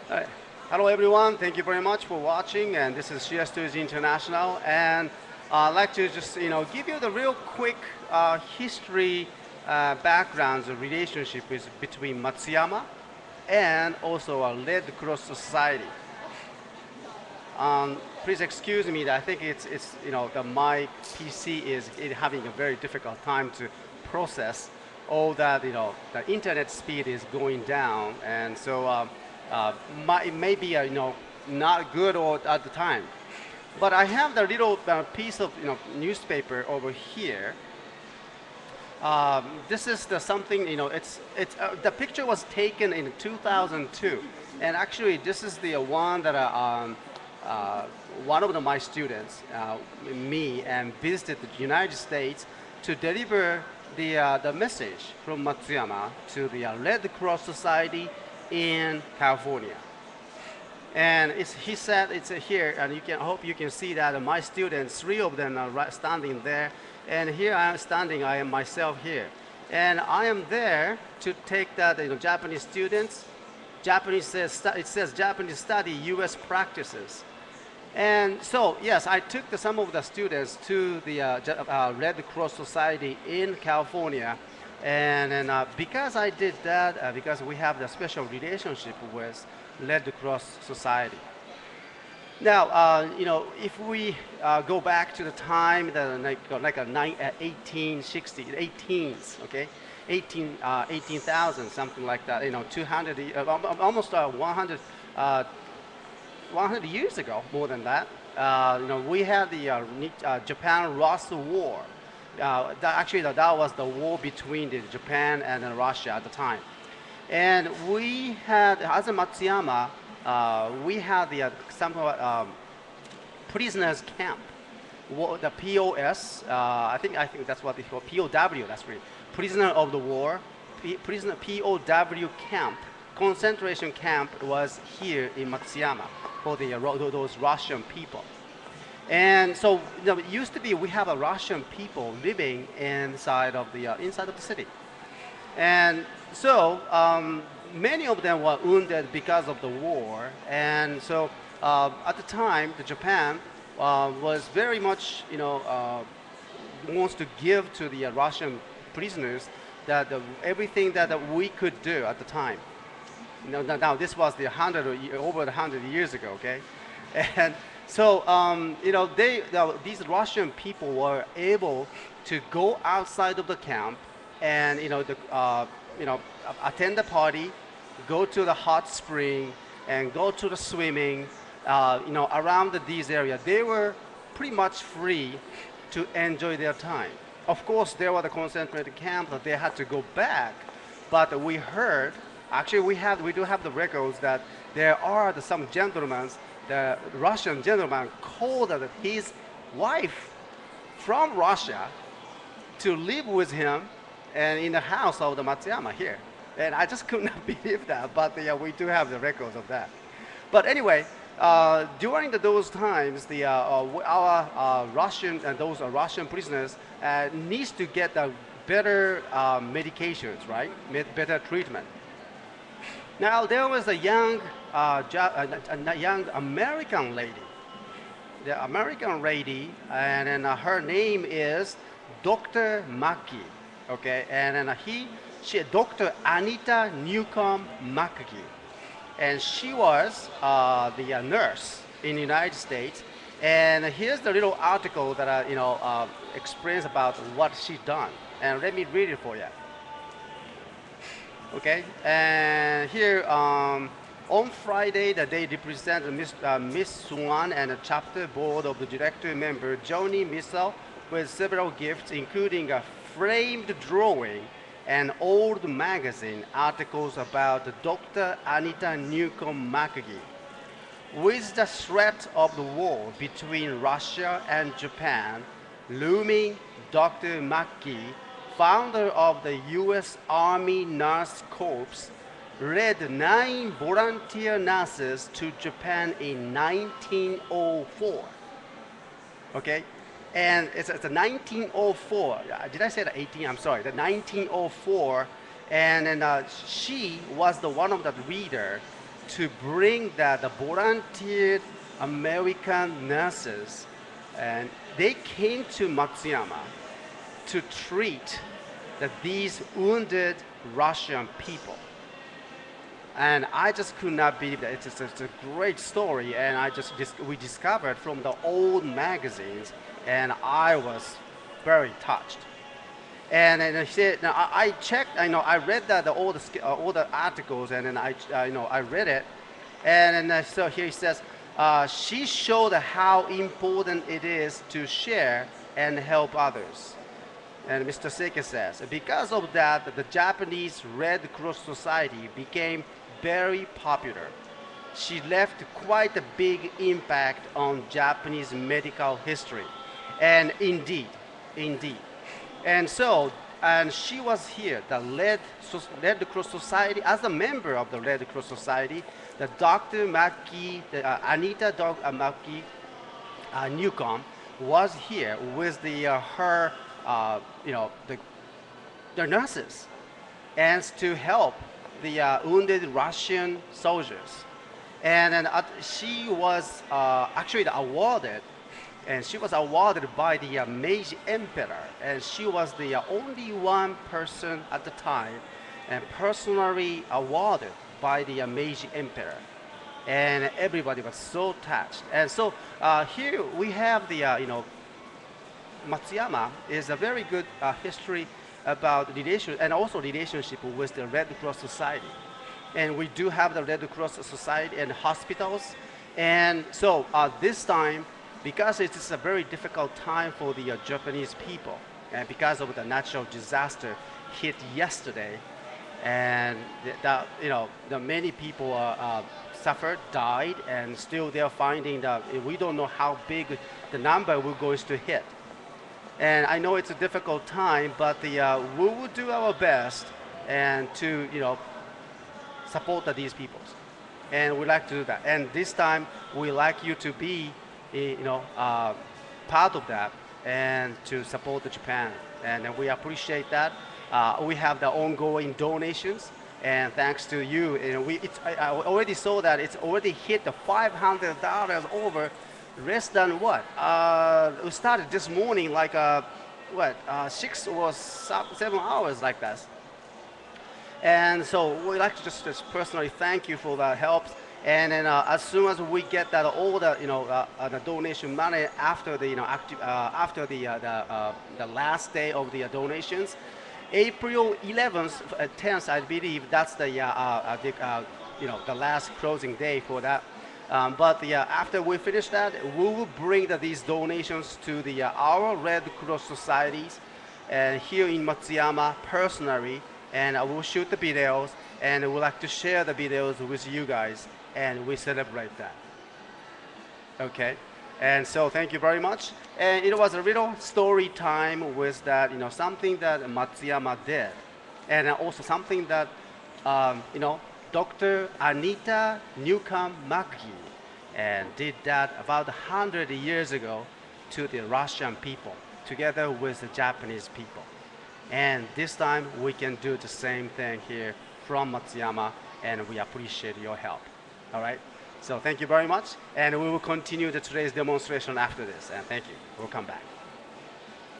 Hi. Hello, everyone. Thank you very much for watching. And this is CSTOYS International. And I'd like to just give you the real quick history backgrounds of relationship between Matsuyama and also a Red Cross Society. Please excuse me. I think it's that my PC is having a very difficult time to process all that. The internet speed is going down, and so it may be not good all at the time. But I have the little piece of newspaper over here. This is the something it's the picture was taken in 2002, and actually this is the one that one of my students, me, and visited the United States to deliver the message from Matsuyama to the Red Cross Society in California. And he said it's here, and I hope you can see that my students, three of them are standing there, and here I am standing, I am myself here. And I am there to take that Japanese students, it says Japanese study US practices. And so, yes, I took some of the students to the Red Cross Society in California. And because I did that, because we have the special relationship with Red Cross Society. Now, if we go back to the time that like a 1860, 18s, okay, 18,000, something like that, 200, almost 100. 100 years ago, more than that, we had the Japan-Russia War. That was the war between Japan and Russia at the time. And we had, as a Matsuyama, we had the prisoners camp, the POS. I think that's what they call POW. That's right, prisoner of the war, prisoner POW camp. Concentration camp was here in Matsuyama for those Russian people. And so it used to be we have a Russian people living inside of the city. And so many of them were wounded because of the war. And so at the time, Japan was very much wants to give to the Russian prisoners that everything that we could do at the time. Now this was over 100 years ago, okay? And so, these Russian people were able to go outside of the camp and, attend the party, go to the hot spring, and go to the swimming, around these areas. They were pretty much free to enjoy their time. Of course, there were the concentrated camps that they had to go back, but we heard. Actually, we do have the records that there are some gentlemen, the Russian gentleman called his wife from Russia to live with him and in the house of the Matsuyama here. And I just could not believe that, but we do have the records of that. But anyway, during those times, our Russian and those Russian prisoners needs to get better medications, right? Better treatment. Now there was a young American lady. The American lady, and then her name is Dr. McGee. Okay, and then she Dr. Anita McGee, and she was the nurse in the United States. And here's the little article that explains about what she done. And let me read it for you. Okay, and here on Friday, they represent Miss Swan and a chapter board of the director member Joni Missel with several gifts, including a framed drawing and old magazine articles about Dr. Anita McGee. With the threat of the war between Russia and Japan looming, Dr. McGee, founder of the U.S. Army Nurse Corps, led 9 volunteer nurses to Japan in 1904. Okay, and it's 1904. Did I say the 18? I'm sorry, the 1904, and then she was one of the leader to bring the volunteered American nurses, and they came to Matsuyama to treat these wounded Russian people. And I just could not believe that. It's a great story, and we discovered from the old magazines, and I was very touched. And he said, now I checked, I read all the articles, and then I read it, and then, so here he says, she showed how important it is to share and help others. And Mr. Seike says, because of that, the Japanese Red Cross Society became very popular. She left quite a big impact on Japanese medical history. And indeed. And so, and she was here, the Red Cross Society, as a member of the Red Cross Society, the Dr. McGee, Anita McGee, Newcmb, was here with her the nurses, and to help the wounded Russian soldiers. And then she was actually awarded, and she was awarded by the Meiji Emperor, and she was the only one person at the time and personally awarded by the Meiji Emperor. And everybody was so touched. And so here we have the, Matsuyama is a very good history about relation and also relationship with the Red Cross Society. And we do have the Red Cross Society and hospitals. And so this time, because it is a very difficult time for the Japanese people, and because of the natural disaster hit yesterday, and the many people suffered, died, and still they're finding that we don't know how big the number we're going to hit. And I know it's a difficult time, but we will do our best and to support these people, and we like to do that. And this time we like you to be part of that and to support Japan, and we appreciate that. We have the ongoing donations, and thanks to you, I already saw that it's already hit the $500 over. Less than what? We started this morning like 6 or 7 hours like that. And so we'd like to just personally thank you for the help. And then as soon as we get that all the donation money after the the last day of the donations, April 11th, 10th, I believe that's the last closing day for that. But after we finish that, we will bring these donations to our Red Cross societies and here in Matsuyama personally, and we'll shoot the videos, and we'd like to share the videos with you guys, and we celebrate that. Okay, and so thank you very much. And it was a little story time with that, something that Matsuyama did, and also something that Dr. Anita Newcmb McGee and did that about 100 years ago to the Russian people, together with the Japanese people. And this time we can do the same thing here from Matsuyama, and we appreciate your help. All right? So thank you very much, and we will continue today's demonstration after this, and thank you. We'll come back.